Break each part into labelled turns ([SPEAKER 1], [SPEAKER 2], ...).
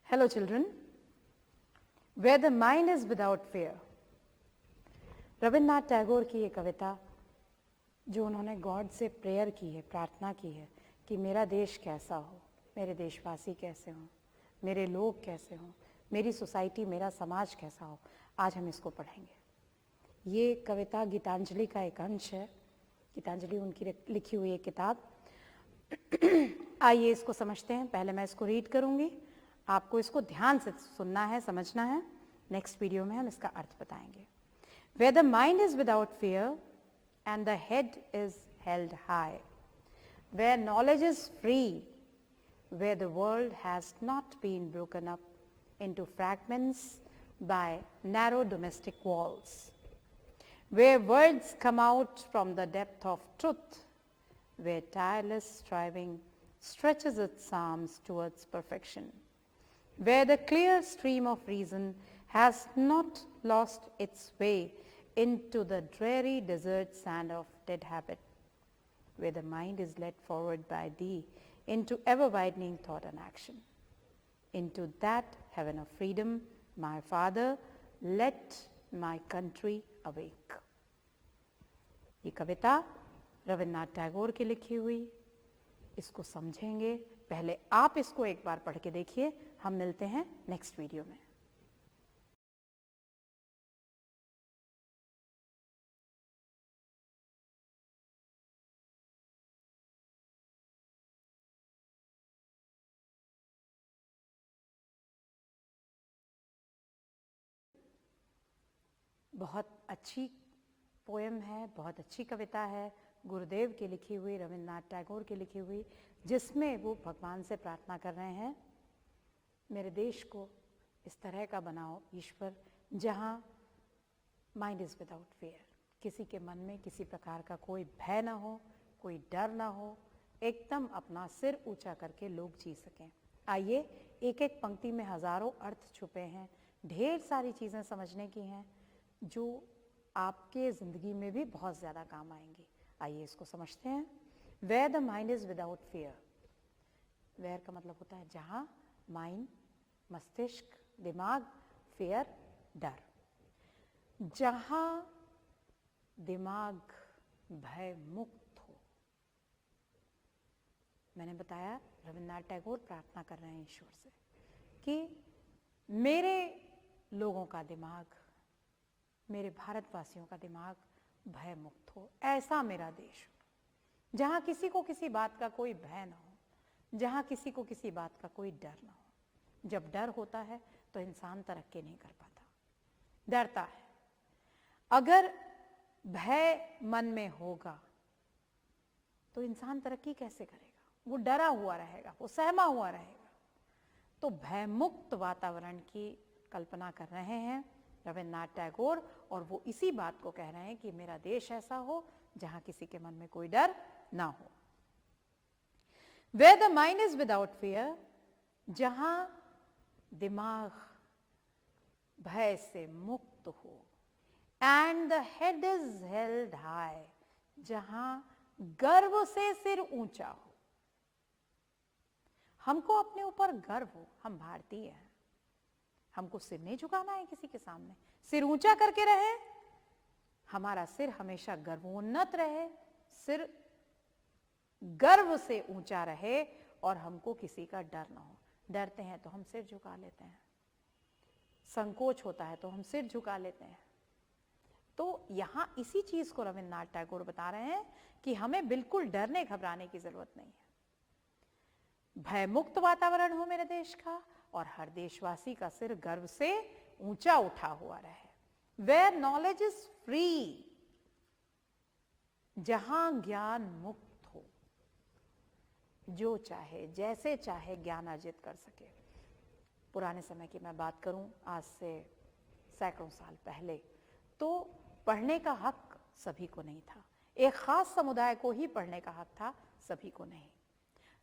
[SPEAKER 1] Hello children, where the mind is without fear. Rabindranath Tagore की ये कविता जो उन्होंने गॉड से प्रेयर की है, प्रार्थना की है कि मेरा देश कैसा हो, मेरे देशवासी कैसे हों, मेरे लोग कैसे हों, मेरी सोसाइटी, मेरा समाज कैसा हो, आज हम इसको पढ़ेंगे। ये कविता गीतांजलि का एक अंश है। गीतांजलि उनकी लिखी हुई एक किताब। आइए इसको समझते हैं। पहले मैं इसको रीड करूंगी, आपको इसको ध्यान से सुनना है, समझना है। नेक्स्ट वीडियो में हम इसका अर्थ बताएंगे। Where the mind is without fear and the head is held high, where knowledge is free, where the world has not been broken up into fragments by narrow domestic walls, where words come out from the depth of truth, where tireless striving stretches its arms towards perfection, where the clear stream of reason has not lost its way into the dreary desert sand of dead habit, where the mind is led forward by thee into ever-widening thought and action. Into that heaven of freedom, my Father, let my country awake. ये कविता रविन्द्रनाथ टैगोर की लिखी हुई, इसको समझेंगे। पहले आप इसको एक बार पढ़ के देखिए। हम मिलते हैं नेक्स्ट वीडियो में। बहुत अच्छी पोएम है, बहुत अच्छी कविता है, गुरुदेव की लिखी हुई, रविन्द्रनाथ टैगोर की लिखी हुई, जिसमें वो भगवान से प्रार्थना कर रहे हैं, मेरे देश को इस तरह का बनाओ ईश्वर जहाँ माइंड इज विदाउट फेयर, किसी के मन में किसी प्रकार का कोई भय ना हो, कोई डर ना हो, एकदम अपना सिर ऊंचा करके लोग जी सकें। आइए, एक एक पंक्ति में हजारों अर्थ छुपे हैं, ढेर सारी चीज़ें समझने की हैं जो आपके ज़िंदगी में भी बहुत ज़्यादा काम आएंगी। आइए इसको समझते हैं। Where the mind is without fear, where का मतलब होता है जहाँ माइंड, मस्तिष्क, दिमाग, फेयर, डर, जहाँ दिमाग भय मुक्त हो। मैंने बताया रविन्द्रनाथ टैगोर प्रार्थना कर रहे हैं ईश्वर से कि मेरे लोगों का दिमाग, मेरे भारतवासियों का दिमाग भय मुक्त हो, ऐसा मेरा देश हो जहाँ किसी को किसी बात का कोई भय ना हो, जहाँ किसी को किसी बात का कोई डर ना हो। जब डर होता है तो इंसान तरक्की नहीं कर पाता, डरता है। अगर भय मन में होगा तो इंसान तरक्की कैसे करेगा? वो डरा हुआ रहेगा, वो सहमा हुआ रहेगा। तो भयमुक्त वातावरण की कल्पना कर रहे हैं रविन्द्रनाथ टैगोर, और वो इसी बात को कह रहे हैं कि मेरा देश ऐसा हो जहां किसी के मन में कोई डर ना हो। Where the mind is without fear, जहां दिमाग भय से मुक्त हो, and the head is held high, जहां गर्व से सिर ऊंचा हो। हमको अपने ऊपर गर्व हो, हम भारतीय हैं, हमको सिर नहीं झुकाना है किसी के सामने, सिर ऊंचा करके रहे, हमारा सिर हमेशा गर्वोन्नत रहे, सिर गर्व से ऊंचा रहे और हमको किसी का डर ना हो। डरते हैं तो हम सिर झुका लेते हैं, संकोच होता है तो हम सिर झुका लेते हैं। तो यहां इसी चीज को रविन्द्रनाथ टैगोर बता रहे हैं कि हमें बिल्कुल डरने घबराने की जरूरत नहीं है। भयमुक्त वातावरण हो मेरे देश का, और हर देशवासी का सिर गर्व से ऊंचा उठा हुआ रहे। वेयर नॉलेज इज फ्री, जहां ज्ञान मुक्त हो, जो चाहे जैसे चाहे ज्ञान अर्जित कर सके। पुराने समय की मैं बात करूं, आज से सैकड़ों साल पहले, तो पढ़ने का हक सभी को नहीं था, एक खास समुदाय को ही पढ़ने का हक था, सभी को नहीं।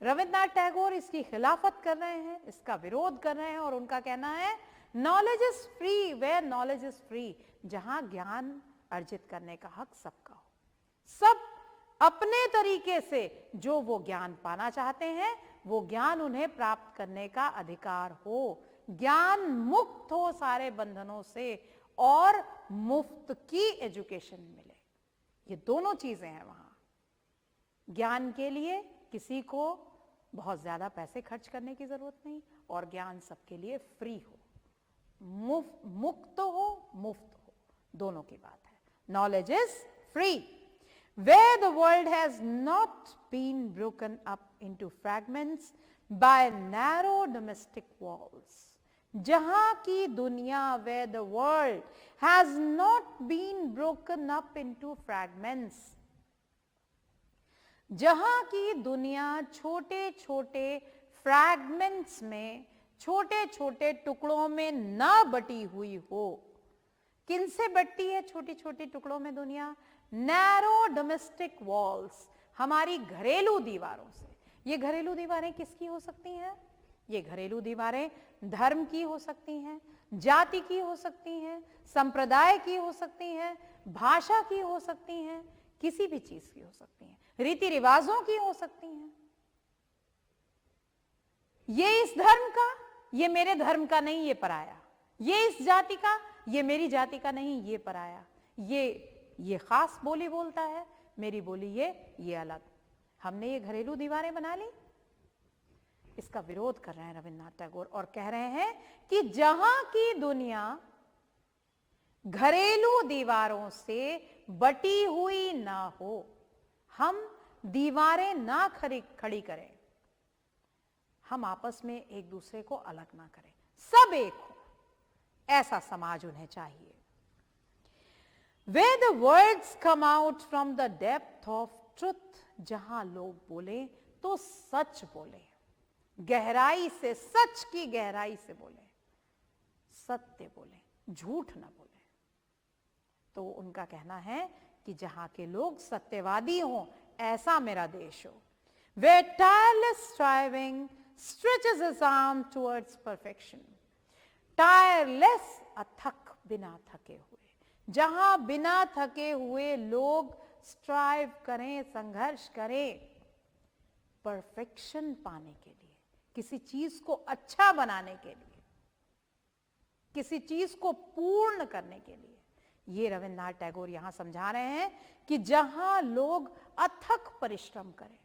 [SPEAKER 1] रविन्द्रनाथ टैगोर इसकी खिलाफत कर रहे हैं, इसका विरोध कर रहे हैं, और उनका कहना है knowledge is free, where knowledge is free, जहां ज्ञान अर्जित करने का हक सबका हो, सब अपने तरीके से जो वो ज्ञान पाना चाहते हैं वो ज्ञान उन्हें प्राप्त करने का अधिकार हो, ज्ञान मुक्त हो सारे बंधनों से और मुफ्त की एजुकेशन मिले। ये दोनों चीजें हैं वहां। ज्ञान के लिए किसी को बहुत ज्यादा पैसे खर्च करने की जरूरत नहीं और ज्ञान सबके लिए फ्री हो, मुक्त हो, मुफ्त हो, दोनों की बात है। Knowledge is free. Where the world has not been broken up into fragments by narrow domestic walls. जहां की दुनिया, where the world has not been broken up into fragments. जहां की दुनिया छोटे छोटे फ्रैगमेंट्स में, छोटे छोटे टुकड़ों में ना बटी हुई हो। किनसे बटती है छोटी छोटी टुकड़ों में दुनिया? नैरो डोमेस्टिक वॉल्स, हमारी घरेलू दीवारों से। ये घरेलू दीवारें किसकी हो सकती हैं? ये घरेलू दीवारें धर्म की हो सकती हैं, जाति की हो सकती हैं, संप्रदाय की हो सकती हैं, भाषा की हो सकती हैं, किसी भी चीज की हो सकती हैं, रीति रिवाजों की हो सकती हैं। ये इस धर्म का, ये मेरे धर्म का नहीं, ये पराया। ये इस जाति का, ये मेरी जाति का नहीं, ये पराया। ये खास बोली बोलता है, मेरी बोली ये अलग। हमने ये घरेलू दीवारें बना ली। इसका विरोध कर रहे हैं रविन्द्रनाथ टैगोर और कह रहे हैं कि जहां की दुनिया घरेलू दीवारों से बटी हुई ना हो, हम दीवारें ना खड़ी करें, हम आपस में एक दूसरे को अलग ना करें, सब एक हो, ऐसा समाज उन्हें चाहिए। Where the words come out from the depth of truth, जहां लोग बोले तो सच बोले, गहराई से, सच की गहराई से बोले, सत्य बोले, झूठ ना बोले। तो उनका कहना है कि जहां के लोग सत्यवादी हों, ऐसा मेरा देश हो। Where tireless striving stretches his arm towards perfection. Tireless, अथक, बिना थके हुए। जहां बिना थके हुए लोग स्ट्राइव करें, संघर्ष करें परफेक्शन पाने के लिए, किसी चीज को अच्छा बनाने के लिए, किसी चीज को पूर्ण करने के लिए। ये रविन्द्रनाथ टैगोर यहां समझा रहे हैं कि जहां लोग अथक परिश्रम करें,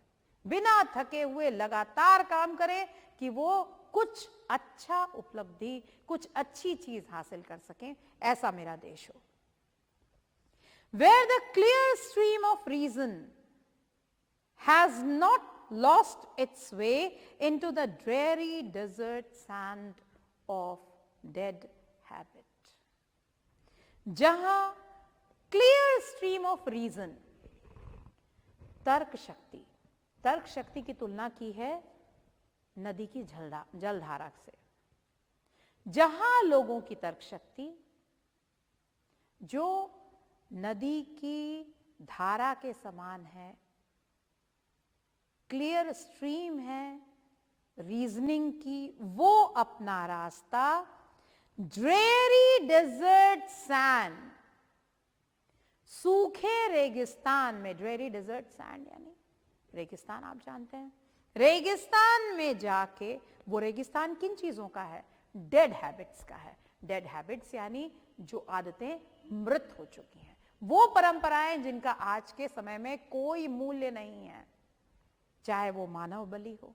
[SPEAKER 1] बिना थके हुए लगातार काम करें कि वो कुछ अच्छा उपलब्धि, कुछ अच्छी चीज हासिल कर सकें, ऐसा मेरा देश हो। Where the clear stream of reason has not lost its way into the dreary desert sand of dead habit. जहां clear stream of reason, तर्क शक्ति की तुलना की है नदी की जलधारा से। जहां लोगों की तर्क शक्ति जो नदी की धारा के समान है, क्लियर स्ट्रीम है रीजनिंग की, वो अपना रास्ता ड्रेरी डेजर्ट सैंड, सूखे रेगिस्तान में, ड्रेरी डेजर्ट सैंड यानी रेगिस्तान, आप जानते हैं, रेगिस्तान में जाके, वो रेगिस्तान किन चीजों का है? डेड हैबिट्स का है। डेड हैबिट्स यानी जो आदतें मृत हो चुकी हैं, वो परंपराएं जिनका आज के समय में कोई मूल्य नहीं है, चाहे वो मानव बलि हो,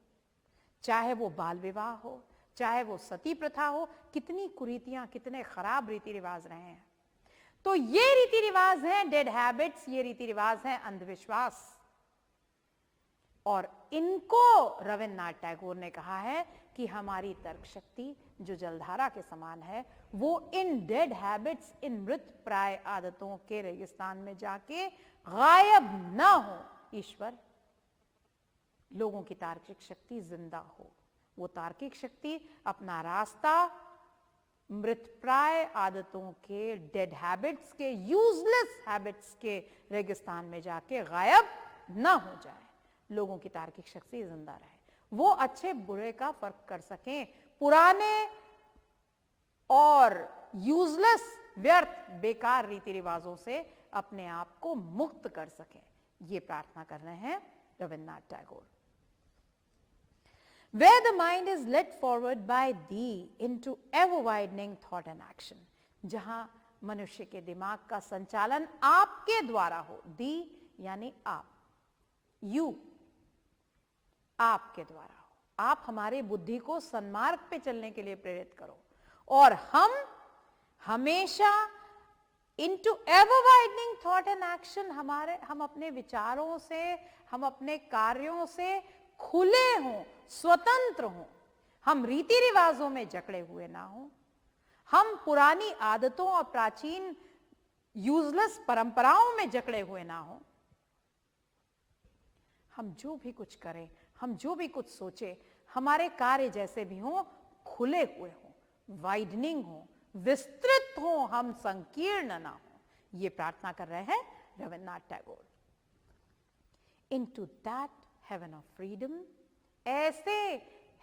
[SPEAKER 1] चाहे वो बाल विवाह हो, चाहे वो सती प्रथा हो, कितनी कुरीतियां, कितने खराब रीति रिवाज रहे हैं। तो ये रीति रिवाज हैं डेड हैबिट्स, ये रीति रिवाज हैं अंधविश्वास, और इनको रविन्द्रनाथ टैगोर ने कहा है कि हमारी तर्क शक्ति जो जलधारा के समान है, वो इन डेड हैबिट्स, इन मृत प्राय आदतों के रेगिस्तान में जाके गायब ना हो। ईश्वर, लोगों की तार्किक शक्ति जिंदा हो, वो तार्किक शक्ति अपना रास्ता मृत प्राय आदतों के, डेड हैबिट्स के, यूजलेस हैबिट्स के रेगिस्तान में जाके गायब ना हो जाए। लोगों की तार्किक शक्ति जिंदा रहे, वो अच्छे बुरे का फर्क कर सकें, पुराने और यूजलेस, व्यर्थ, बेकार रीति रिवाजों से अपने आप को मुक्त कर सकें। ये प्रार्थना कर रहे हैं Rabindranath Tagore. where the mind is led forward by thee into ever widening thought and action, जहां मनुष्य के दिमाग का संचालन आपके द्वारा हो, दी यानी आप, यू, आपके द्वारा हो, आप हमारे बुद्धि को सन्मार्ग पे चलने के लिए प्रेरित करो और हम हमेशा into ever widening thought and action, हम अपने विचारों से, हम अपने कार्यों से खुले हों, स्वतंत्र हों, हम रीति रिवाजों में जकड़े हुए ना हों, हम पुरानी आदतों और प्राचीन यूजलेस परंपराओं में जकड़े हुए ना हों। हम जो भी कुछ करें, हम जो भी कुछ सोचे, हमारे कार्य जैसे भी हों खुले हुए हों, वाइडनिंग हो, विस्तृत हो, हम संकीर्ण ना हो। ये प्रार्थना कर रहे हैं Rabindranath Tagore. Into that heaven of freedom, ऐसे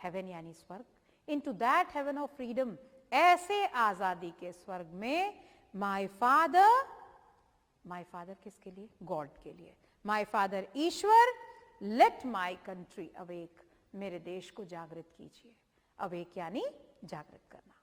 [SPEAKER 1] हेवन यानी स्वर्ग, into that heaven of freedom, ऐसे आजादी के स्वर्ग में माय फादर किसके लिए? गॉड के लिए। My father Ishwar, let my country awake, मेरे देश को जागृत कीजिए। अवेक यानी जागृत करना।